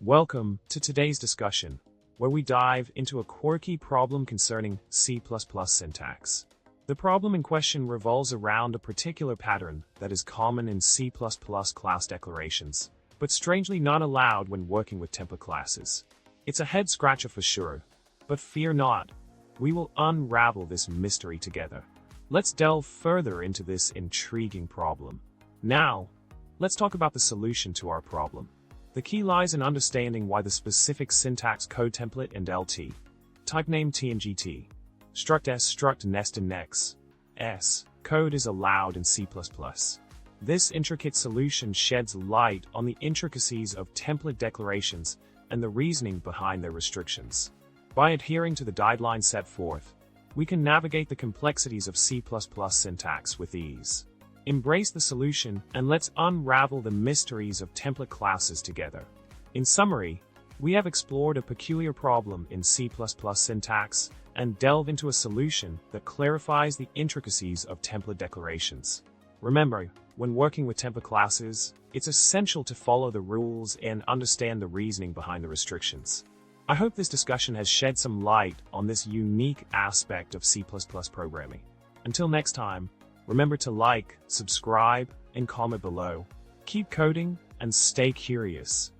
Welcome to today's discussion, where we dive into a quirky problem concerning C++ syntax. The problem in question revolves around a particular pattern that is common in C++ class declarations, but strangely not allowed when working with template classes. It's a head-scratcher for sure, but fear not, we will unravel this mystery together. Let's delve further into this intriguing problem. Now, let's talk about the solution to our problem. The key lies in understanding why the specific syntax code template and LT, type name TNGT, struct s, struct nest and next s code is allowed in C++. This intricate solution sheds light on the intricacies of template declarations and the reasoning behind their restrictions. By adhering to the guidelines set forth, we can navigate the complexities of C++ syntax with ease. Embrace the solution and let's unravel the mysteries of template classes together. In summary, we have explored a peculiar problem in C++ syntax and delve into a solution that clarifies the intricacies of template declarations. Remember, when working with template classes, it's essential to follow the rules and understand the reasoning behind the restrictions. I hope this discussion has shed some light on this unique aspect of C++ programming. Until next time, remember to like, subscribe, and comment below. Keep coding and stay curious.